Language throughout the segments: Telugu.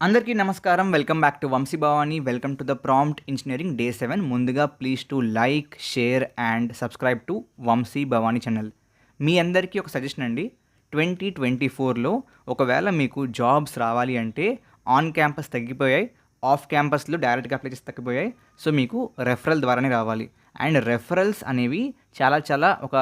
అందరికీ నమస్కారం. Welcome back to Vamshi Bhavani. Welcome to the prompt engineering day 7. ముందుగా please to like, share and subscribe to Vamshi Bhavani channel. మీ అందరికీ ఒక సజెషన్ అండి. 2024లో ఒకవేళ మీకు జాబ్స్ రావాలి అంటే ఆన్ క్యాంపస్ తగ్గిపోయాయి, ఆఫ్ క్యాంపస్లో డైరెక్ట్గా అప్లై చేసి తగ్గిపోయాయి. సో మీకు రెఫరల్ ద్వారానే రావాలి. అండ్ రెఫరల్స్ అనేవి చాలా ఒక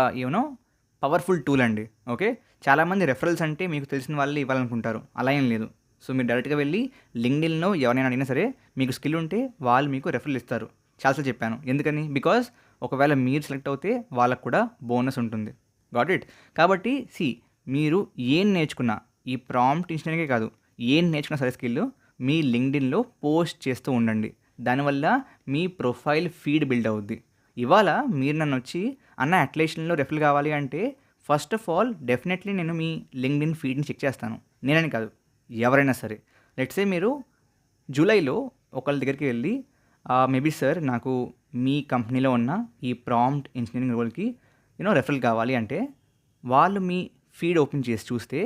పవర్ఫుల్ టూల్ అండి. ఓకే, చాలామంది రెఫరల్స్ అంటే మీకు తెలిసిన వాళ్ళే ఇవ్వాలనుకుంటారు. అలా ఏం లేదు. సో మీరు డైరెక్ట్గా వెళ్ళి లింక్డ్ఇన్లో ఎవరైనా అడిగినా సరే మీకు స్కిల్ ఉంటే వాళ్ళు మీకు రెఫరల్ ఇస్తారు. చాలాసార్లు చెప్పాను. ఎందుకని? బికాజ్ ఒకవేళ మీరు సెలెక్ట్ అవుతే వాళ్ళకు కూడా బోనస్ ఉంటుంది. Got it. కాబట్టి మీరు ఏం నేర్చుకున్నా, ఈ ప్రాంప్ట్ ఇంజనీరింగే కాదు, ఏం నేర్చుకున్నా సరే స్కిల్ మీ లింక్డ్ఇన్లో పోస్ట్ చేస్తూ ఉండండి. దానివల్ల మీ ప్రొఫైల్ ఫీడ్ బిల్డ్ అవుద్ది. ఇవాళ మీరు నన్ను వచ్చి అన్న అట్లేషన్లో రెఫరల్ కావాలి అంటే ఫస్ట్ ఆఫ్ ఆల్ డెఫినెట్లీ నేను మీ లింక్డ్ఇన్ ఫీడ్ని చెక్ చేస్తాను. నేనని కాదు, ఎవరైనా సరే. లెట్సే మీరు జూలైలో ఒకళ్ళ దగ్గరికి వెళ్ళి మేబీ సార్ నాకు మీ కంపెనీలో ఉన్న ఈ ప్రాంప్ట్ ఇంజనీరింగ్ రోల్కి రెఫరల్ కావాలి అంటే వాళ్ళు మీ ఫీడ్ ఓపెన్ చేసి చూస్తే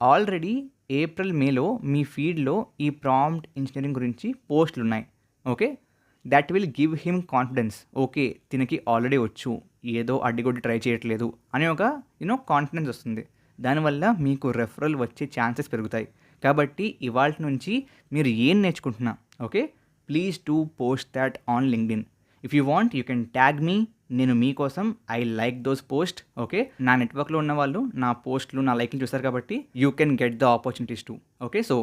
ఆల్రెడీ ఏప్రిల్ మేలో మీ ఫీడ్లో ఈ ప్రాంప్ట్ ఇంజనీరింగ్ గురించి పోస్టులు ఉన్నాయి. Okay, that will give him confidence. Okay, తినకి ఆల్రెడీ వచ్చు, ఏదో అడ్డిగొడ్డి ట్రై చేయట్లేదు అనే ఒక కాన్ఫిడెన్స్ వస్తుంది. దానివల్ల మీకు రెఫరల్ వచ్చే ఛాన్సెస్ పెరుగుతాయి. కాబట్టి ఇవాళ నుంచి మీరు ఏం నేర్చుకుంటున్నా, okay, please to post that on LinkedIn. If you want you can tag me. నేను మీకోసం I like those post. Okay, నా నెట్వర్క్లో ఉన్న వాళ్ళు నా పోస్ట్లు, నా లైక్లు చూస్తారు కాబట్టి you can get the opportunities to. Okay, so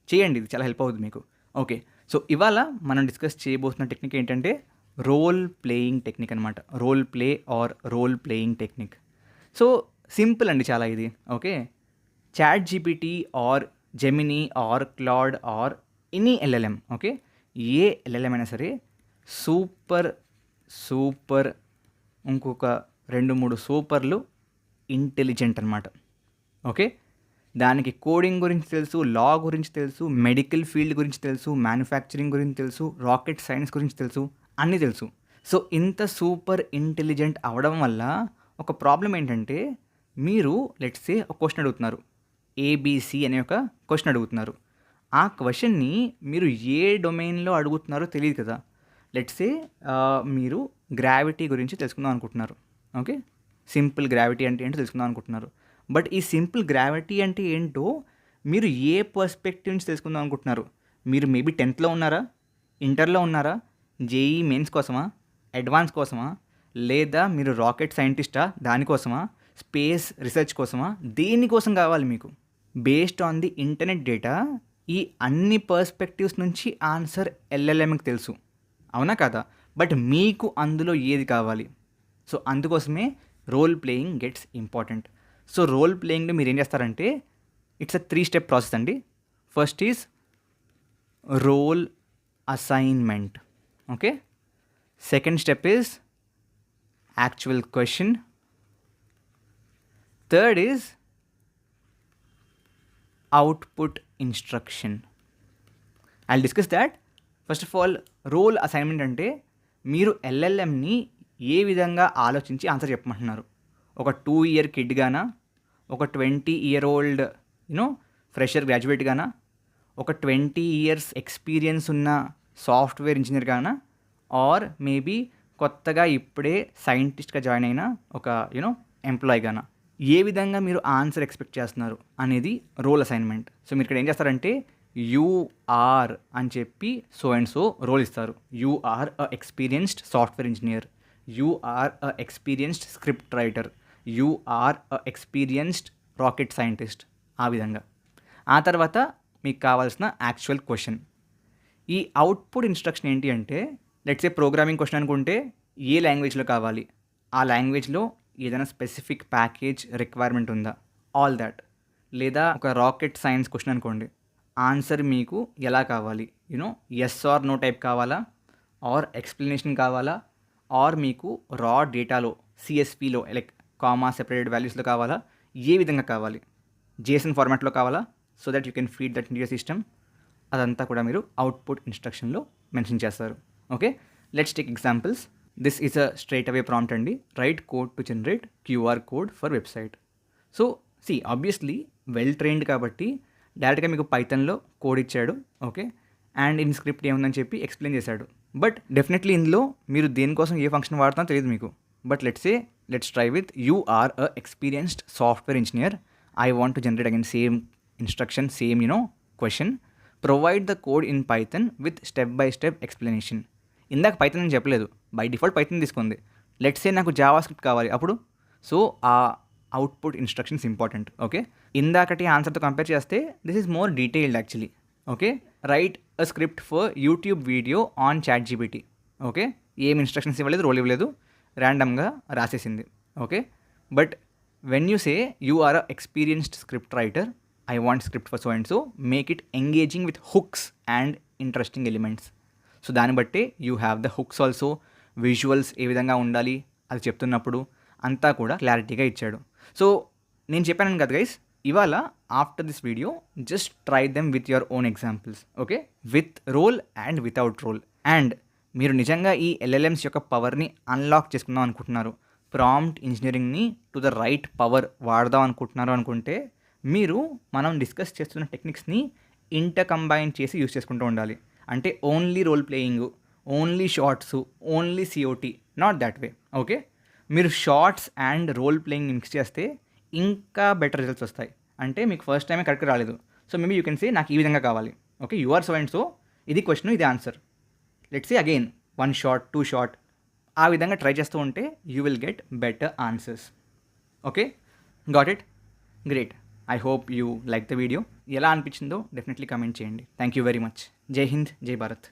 చేయండి, ఇది చాలా హెల్ప్ అవుతుంది మీకు. ఓకే, సో ఇవాళ మనం డిస్కస్ చేయబోతున్న టెక్నిక్ ఏంటంటే రోల్ ప్లేయింగ్ టెక్నిక్ అనమాట. Role play or role playing technique. So simple అండి చాలా ఇది. Okay, chat GPT or Gemini or Claude or any LLM, okay, a LLM అయినా సరే సూపర్ ఇంకొక 2-3 సూపర్లు ఇంటెలిజెంట్ అనమాట. ఓకే, దానికి కోడింగ్ గురించి తెలుసు, లా గురించి తెలుసు, మెడికల్ ఫీల్డ్ గురించి తెలుసు, మ్యానుఫ్యాక్చరింగ్ గురించి తెలుసు, రాకెట్ సైన్స్ గురించి తెలుసు, అన్నీ తెలుసు. సో ఇంత సూపర్ ఇంటెలిజెంట్ అవ్వడం వల్ల ఒక ప్రాబ్లం ఏంటంటే మీరు లెట్సే ఒక క్వశ్చన్ అడుగుతున్నారు, ఏబిసి అనే ఒక క్వశ్చన్ అడుగుతున్నారు. ఆ క్వశ్చన్ని మీరు ఏ డొమైన్లో అడుగుతున్నారో తెలియదు కదా. లెట్సే మీరు గ్రావిటీ గురించి తెలుసుకుందాం అనుకుంటున్నారు. ఓకే, సింపుల్ గ్రావిటీ అంటే ఏంటో తెలుసుకుందాం అనుకుంటున్నారు. బట్ ఈ సింపుల్ గ్రావిటీ అంటే ఏంటో మీరు ఏ పర్స్పెక్టివ్ నుంచి తెలుసుకుందాం అనుకుంటున్నారు. మీరు మేబీ 10th ఉన్నారా, ఇంటర్లో ఉన్నారా, జేఈ మెయిన్స్ కోసమా, అడ్వాన్స్ కోసమా, లేదా మీరు రాకెట్ సైంటిస్టా దానికోసమా, స్పేస్ రీసెర్చ్ కోసమా, దేనికోసం కావాలి మీకు? Based on the internet data ఈ అన్ని పర్స్పెక్టివ్స్ నుంచి ఆన్సర్ ఎల్ఎల్ఎంకి తెలుసు, అవునా కదా? బట్ మీకు అందులో ఏది కావాలి? సో అందుకోసమే role playing gets important. So role ప్లేయింగ్లో మీరు ఏం చేస్తారంటే ఇట్స్ అ 3-step ప్రాసెస్ అండి. First is role assignment. Okay, second step is actual question. Third is output instruction. I'll discuss that. First of all role assignment అంటే మీరు ఎల్ఎల్ఎంని ఏ విధంగా ఆలోచించి ఆన్సర్ చెప్పమంటున్నారు. ఒక 2-year కిడ్ గానా, ఒక 20-year-old ఫ్రెషర్ గ్రాడ్యుయేట్ గానా, ఒక 20 years ఎక్స్పీరియన్స్ ఉన్న software engineer Gaana, or maybe కొత్తగా ఇప్పుడే సైంటిస్ట్గా జాయిన్ అయిన ఒక ఎంప్లాయ్ గానా, ఏ విధంగా మీరు ఆన్సర్ ఎక్స్పెక్ట్ చేస్తున్నారు అనేది రోల్ అసైన్మెంట్. సో మీరు ఇక్కడ ఏం చేస్తారంటే యూఆర్ అని చెప్పి సో అండ్ సో రోల్ ఇస్తారు. You're a experienced software engineer, you're a experienced script writer, you're a experienced rocket scientist. ఆ విధంగా ఆ తర్వాత మీకు కావాల్సిన యాక్చువల్ క్వశ్చన్. ఈ అవుట్పుట్ ఇన్స్ట్రక్షన్ ఏంటి అంటే లెట్సే ప్రోగ్రామింగ్ క్వశ్చన్ అనుకుంటే ఏ లాంగ్వేజ్లో కావాలి, ఆ లాంగ్వేజ్లో ఏదైనా స్పెసిఫిక్ ప్యాకేజ్ రిక్వైర్మెంట్ ఉందా, ఆల్ దాట్. లేదా ఒక రాకెట్ సైన్స్ క్వశ్చన్ అనుకోండి, ఆన్సర్ మీకు ఎలా కావాలి, ఎస్ ఆర్ నో టైప్ కావాలా, ఆర్ ఎక్స్ప్లెనేషన్ కావాలా, ఆర్ మీకు రా డేటాలో సిఎస్పిలో లైక్ కామా సెపరేటెడ్ వాల్యూస్లో కావాలా, ఏ విధంగా కావాలి, జేసన్ ఫార్మాట్లో కావాలా, so that you can feed that in your system. అదంతా కూడా మీరు అవుట్పుట్ ఇన్స్ట్రక్షన్లో మెన్షన్ చేస్తారు. Okay, let's take examples. This is a straight away prompt అండి. Right code to generate QR code for website. So obviously well trained కాబట్టి డైరెక్ట్గా మీకు పైథాన్లో కోడ్ ఇచ్చాడు. ఓకే, అండ్ ఇన్ స్క్రిప్ట్ ఏముందని చెప్పి ఎక్స్ప్లెయిన్ చేశాడు. బట్ డెఫినెట్లీ ఇందులో మీరు దేనికోసం ఏ ఫంక్షన్ వాడుతానో తెలియదు మీకు. But let's try with you are a experienced software engineer. I want to generate again same instruction, same question. Provide the code in Python with step by step explanation. ఇందాక పైథాన్ అని చెప్పలేదు, బై డిఫాల్ట్ పైథాన్ తీసుకుంది. లెట్స్ నాకు జావా స్క్రిప్ట్ కావాలి అప్పుడు. సో ఆ అవుట్పుట్ ఇన్స్ట్రక్షన్స్ ఇంపార్టెంట్. ఓకే, ఇందాకటి ఆన్సర్తో కంపేర్ చేస్తే this is more detailed actually. Okay, write a script for YouTube video on ChatGPT. Okay, ఏం ఇన్స్ట్రక్షన్స్ ఇవ్వలేదు, రోల్ ఇవ్వలేదు, ర్యాండమ్గా రాసేసింది. Okay, but when you say you are a experienced script writer, I want script for so and so, make it engaging with hooks and interesting elements. So దాన్ని బట్టే you have the hooks also, visuals ఏ విధంగా ఉండాలి అది చెప్తున్నప్పుడు అంతా కూడా క్లారిటీగా ఇచ్చాడు. సో నేను చెప్పాను కదా గైస్, ఇవాళ after this video just try them with your own examples. Okay, with role and without role. And మీరు నిజంగా ఈ LLMs యొక్క పవర్ని అన్లాక్ చేసుకుందాం అనుకుంటున్నారు, ప్రాంప్ట్ ఇంజనీరింగ్ని టు ద రైట్ పవర్ వాడదాం అనుకుంటున్నారు అనుకుంటే మీరు మనం డిస్కస్ చేస్తున్న టెక్నిక్స్ని ఇంటర్ కంబైన్ చేసి యూస్ చేసుకుంటూ ఉండాలి. అంటే only role playing, only shots, only COT, not that way. Okay, మీరు shots and role playing mix చేస్తే ఇంకా బెటర్ రిజల్ట్స్ వస్తాయి. అంటే మీకు ఫస్ట్ టైమే కరెక్ట్గా రాలేదు, so maybe you can say నాకు ఈ విధంగా కావాలి. Okay, you are so and so, ఇది క్వశ్చన్, ఇది answer. Let's say again 1 shot 2 shot, ఆ విధంగా ట్రై చేస్తూ ఉంటే you will get better answers. Okay, got it, great. I hope you like the video. ఎలా అనిపించిందో డెఫినెట్లీ కమెంట్ చేయండి. Thank you very much. Jai Hind, జై భారత్.